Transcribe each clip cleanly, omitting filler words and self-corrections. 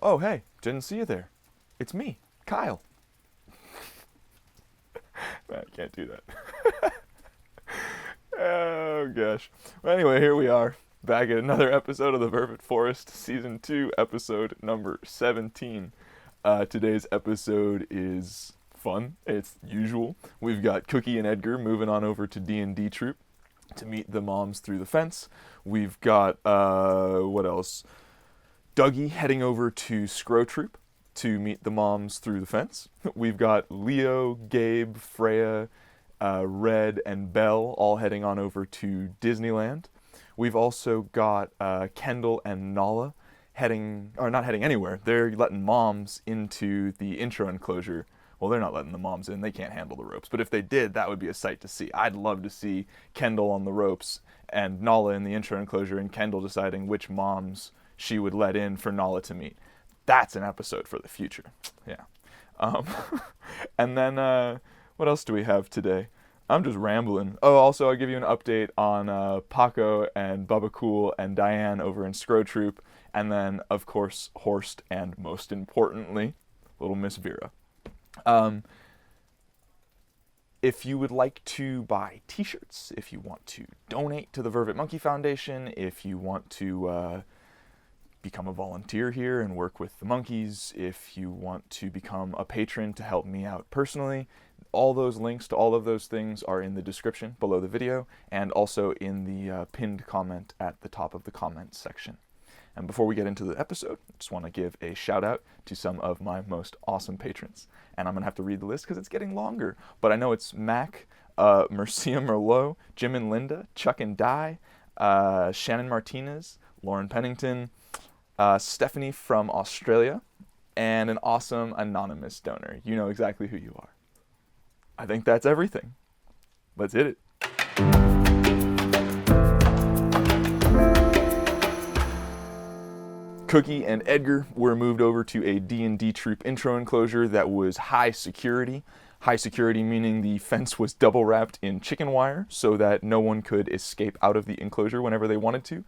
Oh, hey, didn't see you there. It's me, Kyle. Man, I can't do that. Oh, gosh. Well, anyway, here we are, back at another episode of the Vervet Forest, Season 2, episode number 17. Today's episode is fun. It's usual. We've got Cookie and Edgar moving on over to D&D Troop to meet the moms through the fence. We've got, what else? Dougie heading over to Scroat Troop to meet the moms through the fence. We've got Leo, Gabe, Freya, Red, and Belle all heading on over to Disneyland. We've also got Kendall and Nala not heading anywhere. They're letting moms into the intro enclosure. Well, they're not letting the moms in. They can't handle the ropes. But if they did, that would be a sight to see. I'd love to see Kendall on the ropes and Nala in the intro enclosure, and Kendall deciding which moms she would let in for Nala to meet. That's an episode for the future. Yeah. And then, what else do we have today? I'm just rambling. Oh, also, I'll give you an update on Paco and Bubba Cool and Diane over in Scroat Troop. And then, of course, Horst, and most importantly, little Miss Vera. If you would like to buy t-shirts, if you want to donate to the Vervet Monkey Foundation, if you want to become a volunteer here and work with the monkeys, if you want to become a patron to help me out personally, all those links to all of those things are in the description below the video and also in the pinned comment at the top of the comments section. And before we get into the episode, I just want to give a shout out to some of my most awesome patrons. And I'm going to have to read the list because it's getting longer. But I know it's Mac, Mercia Merlot, Jim and Linda, Chuck and Di, Shannon Martinez, Lauren Pennington, Stephanie from Australia, and an awesome anonymous donor. You know exactly who you are. I think that's everything. Let's hit it. Cookie and Edgar were moved over to a D&D Troop intro enclosure that was high security. High security meaning the fence was double wrapped in chicken wire so that no one could escape out of the enclosure whenever they wanted to.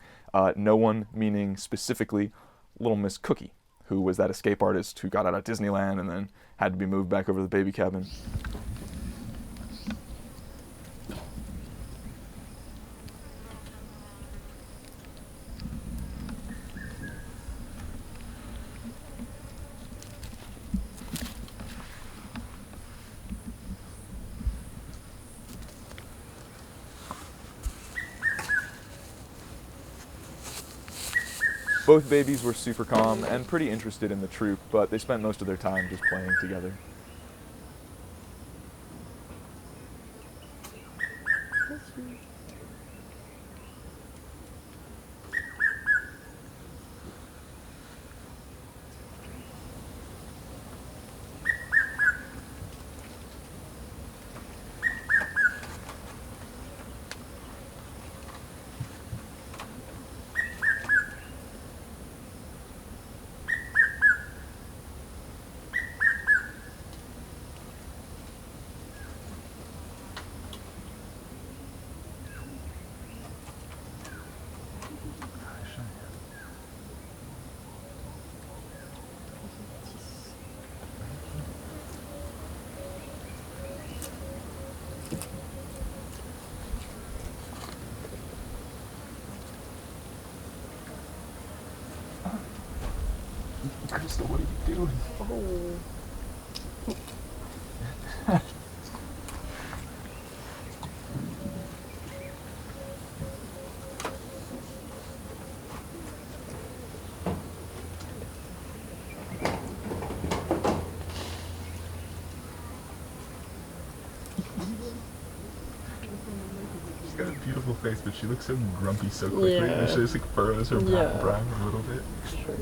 No one meaning specifically Little Miss Cookie, who was that escape artist who got out of Disneyland and then had to be moved back over to the baby cabin. Both babies were super calm and pretty interested in the troop, but they spent most of their time just playing together. Crystal, what are you doing? Oh. She's got a beautiful face, but she looks so grumpy so quickly. Yeah. And she just like furrows her brow a little bit. Sure.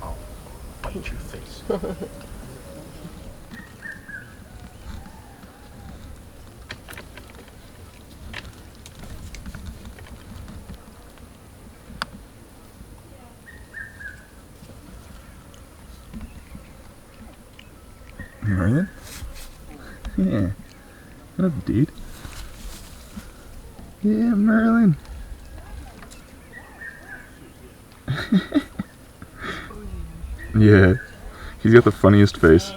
I'll bite your face. Merlin? Yeah. What up, dude? Yeah, Merlin. Yeah, he's got the funniest face.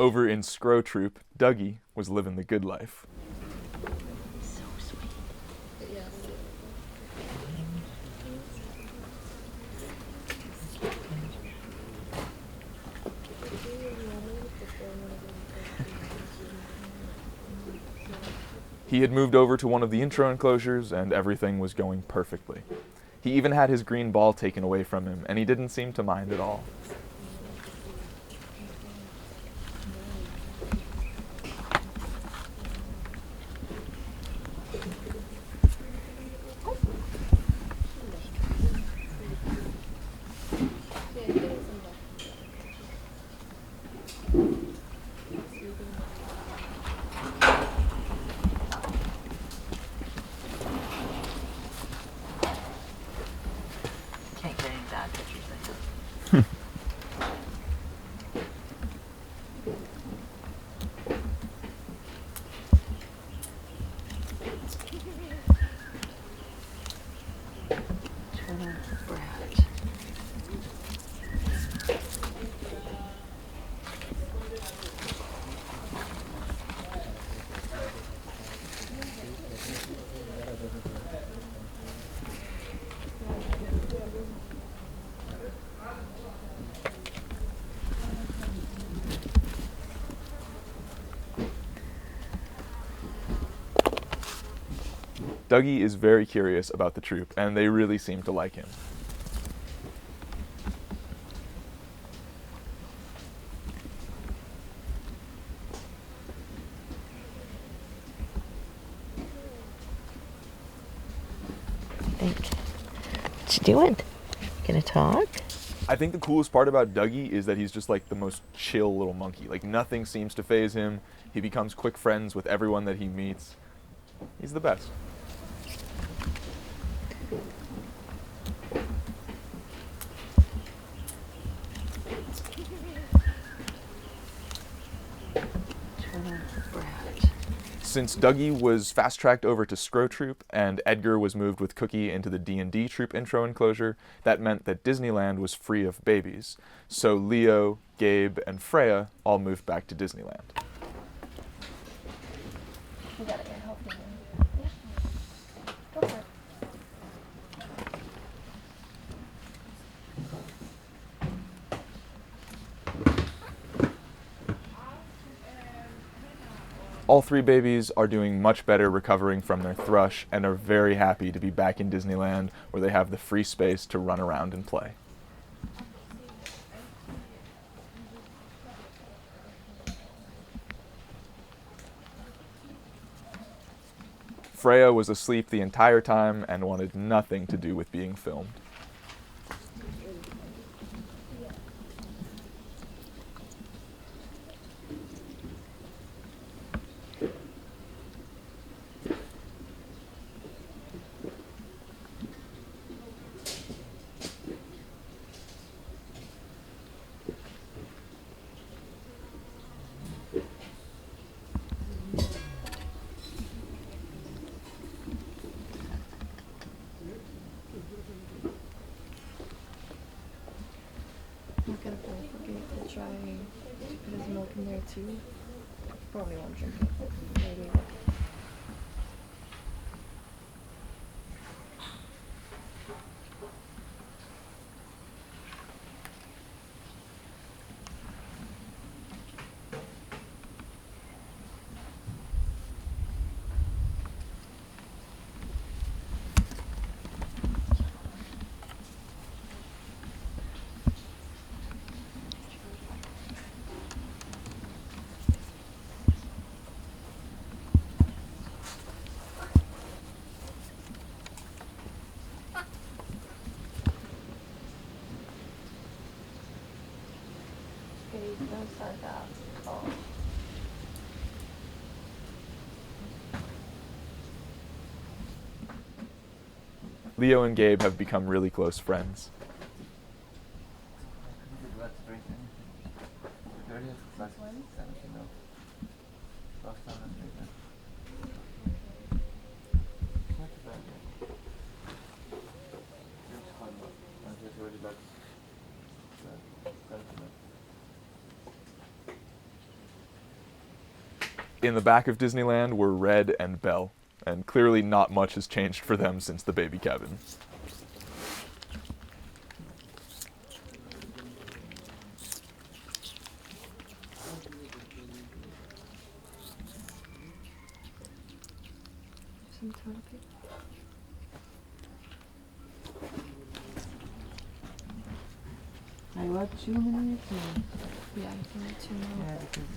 Over in Scroat Troop, Dougie was living the good life. So sweet. He had moved over to one of the intro enclosures, and everything was going perfectly. He even had his green ball taken away from him, and he didn't seem to mind at all. Can't get any bad pictures of him. Turner Brat. Dougie is very curious about the troop, and they really seem to like him. Think. What you doing? Gonna talk? I think the coolest part about Dougie is that he's just like the most chill little monkey. Like nothing seems to faze him. He becomes quick friends with everyone that he meets. He's the best. Turner Brat. Since Dougie was fast-tracked over to Scroat Troop and Edgar was moved with Cookie into the D&D Troop intro enclosure, that meant that Disneyland was free of babies. So Leo, Gabe, and Freya all moved back to Disneyland. You got it, yeah, help me. Yeah. Go for it. All three babies are doing much better recovering from their thrush and are very happy to be back in Disneyland where they have the free space to run around and play. Freya was asleep the entire time and wanted nothing to do with being filmed. I'm gonna forget to try to put his milk in there too. Probably won't drink it, but maybe. Don't start that. Oh. Leo and Gabe have become really close friends. In the back of Disneyland were Red and Belle, and clearly not much has changed for them since the baby cabin. Some toilet paper. I want 2 minutes. Yeah, I can write 2 more. Yeah, because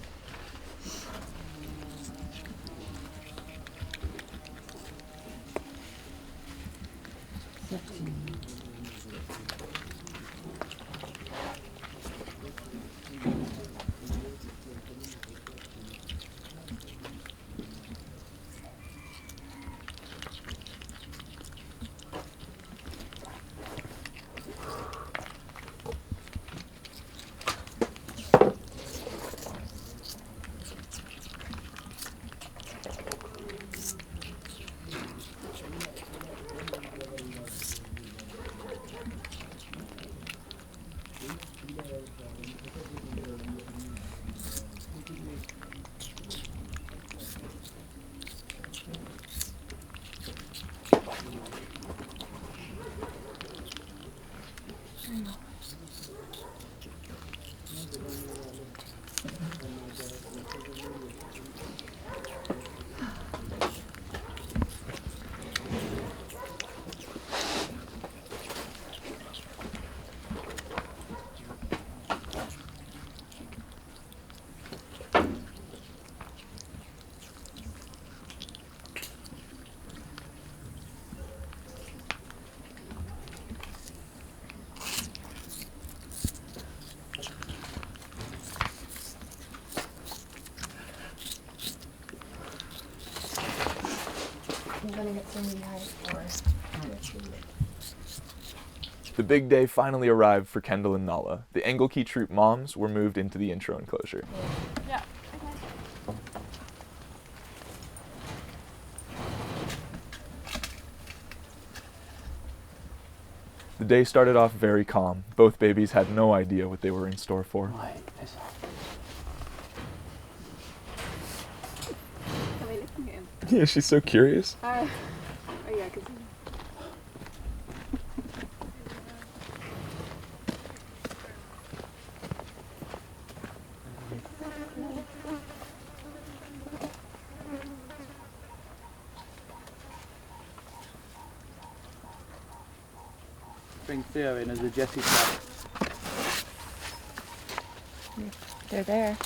I'm gonna get some rehab for The big day finally arrived for Kendall and Nala. The Engelke Troop moms were moved into the intro enclosure. Yeah. The day started off very calm. Both babies had no idea what they were in store for. why? Piss off. Are they looking at him? Yeah, she's so curious. Oh yeah, because Bring Vera in as a Jessie trap. They're there.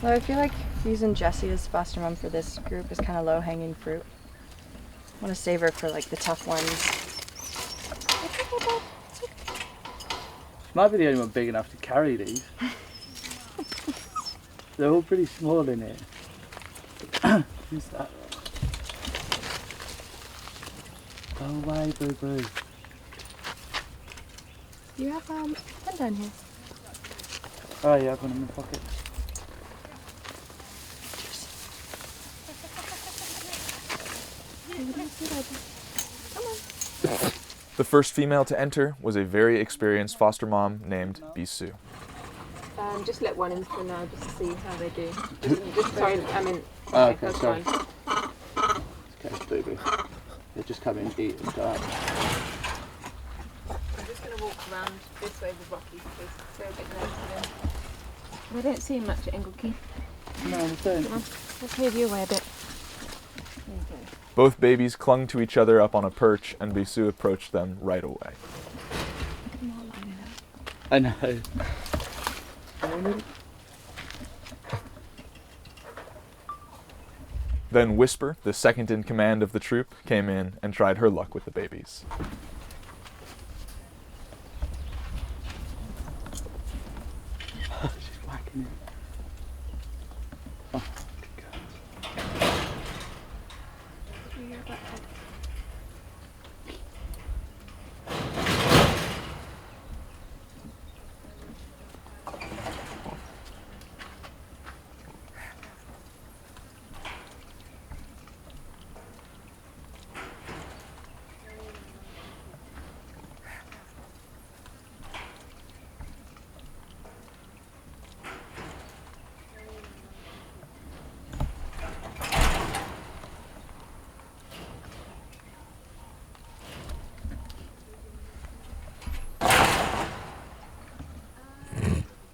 Well, I feel like using Jessie as foster mom for this group is kind of low-hanging fruit. I want to save her for like the tough ones. She might be the only one big enough to carry these. They're all pretty small in here. Who's that? Go away, boo boo. You have pen down here. Oh yeah, I've got them in my pocket. The first female to enter was a very experienced foster mom named Bisou. just let one in for now, just to see how they do. Just sorry, I mean. Oh, okay, that's sorry. fine. Okay, boo boo. They just come in, eat, and go out. I'm just going to walk around this way with Rocky because they're a bit close to them. They don't see much at Engelke. No, I don't. Let's move you away a bit. There you go. Both babies clung to each other up on a perch, and Bisou approached them right away. I know. Then Whisper, the second in command of the troop, came in and tried her luck with the babies. Come here. Oh, good girl.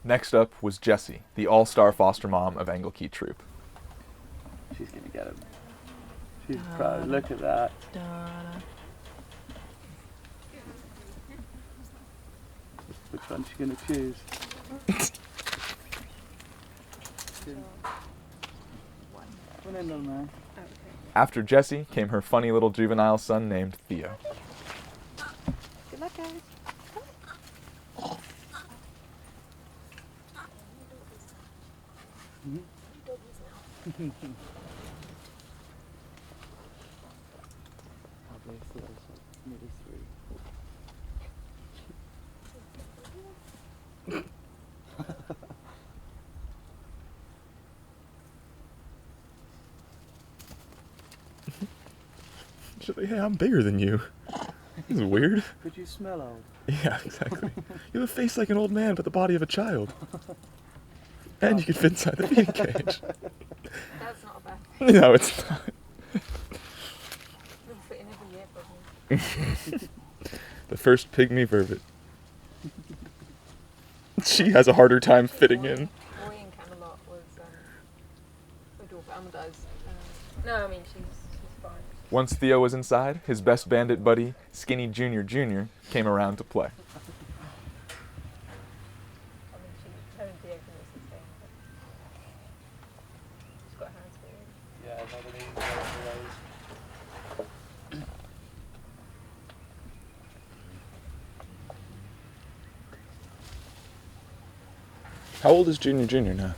Next up was Jessie, the all-star foster mom of Engelkey Troop. She's gonna get him. She's proud. Look at that. Which one's she gonna choose? Come in, little man. After Jessie came her funny little juvenile son named Theo. Good luck, guys. Nearly 3. She's like, hey, I'm bigger than you. This is weird. Could you smell old? Yeah, exactly. You have a face like an old man, but the body of a child. And you can fit inside the feeding cage. That's not a bad thing. No, it's not. It'll fit in every year, probably. The first pygmy vervet. She has a harder time fitting in. Roy in Camelot was a dwarf Amadai's. No, I mean she's fine. Once Theo was inside, his best bandit buddy, Skinny Junior Jr., came around to play. I mean her and Theo can also stay in, but she's got hands for it. Yeah, another these. How old is Junior Jr. now?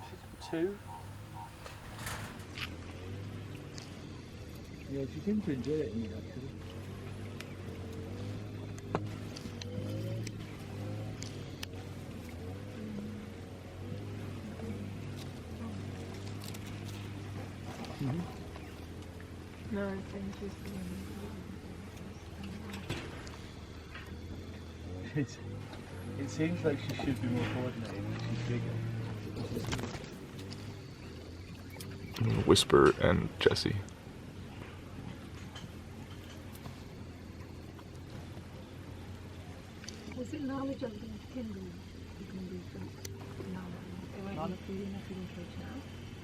She's 2. Yeah, she seemed to enjoy it in here, actually. No, I think she's It seems like she should be more coordinated when she's bigger. Whisper and Jessie. Was it Nala jumping into Kendall? You can do from Nala. They won't Nala? be in a feeding cage now.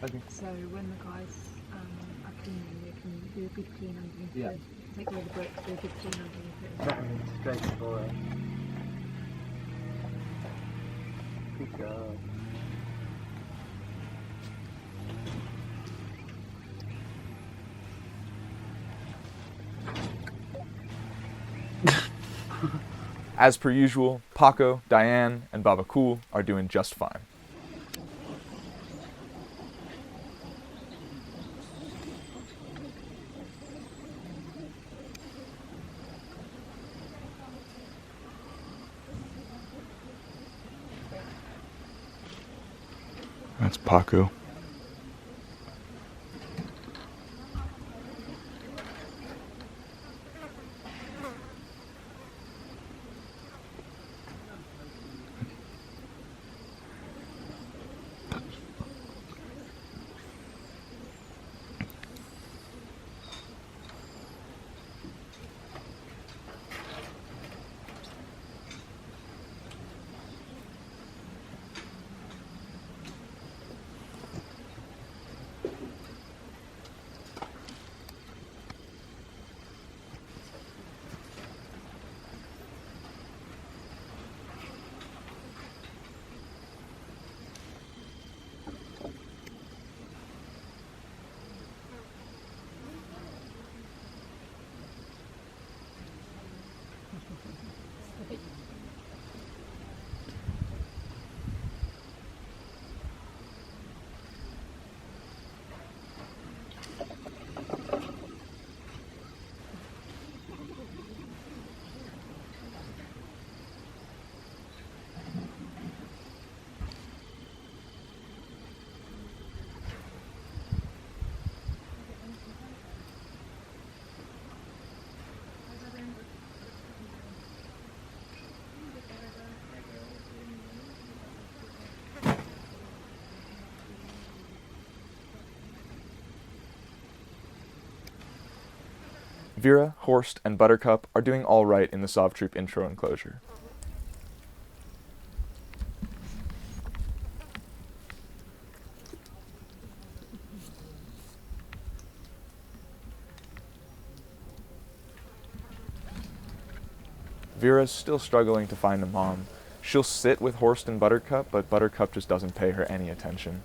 Okay. So when the guys are cleaning, they can do a good clean underneath Yeah. it. Take away the bricks, do a good clean underneath it. Straight for her. Good girl. As per usual, Paco, Diane, and Baba Cool are doing just fine. That's Paco. Veera, Horst, and Buttercup are doing all right in the Sov Troop intro enclosure. Vera's still struggling to find a mom. She'll sit with Horst and Buttercup, but Buttercup just doesn't pay her any attention.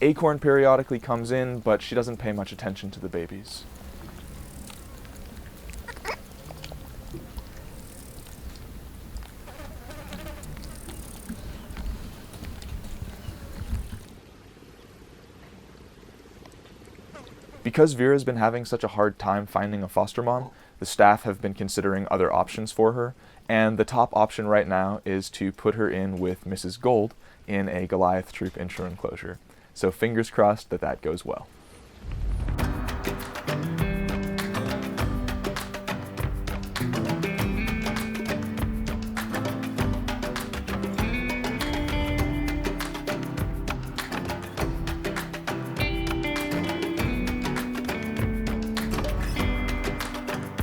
Acorn periodically comes in, but she doesn't pay much attention to the babies. Because Vera's been having such a hard time finding a foster mom, the staff have been considering other options for her, and the top option right now is to put her in with Mrs. Gold in a Goliath Troop intro enclosure. So fingers crossed that that goes well.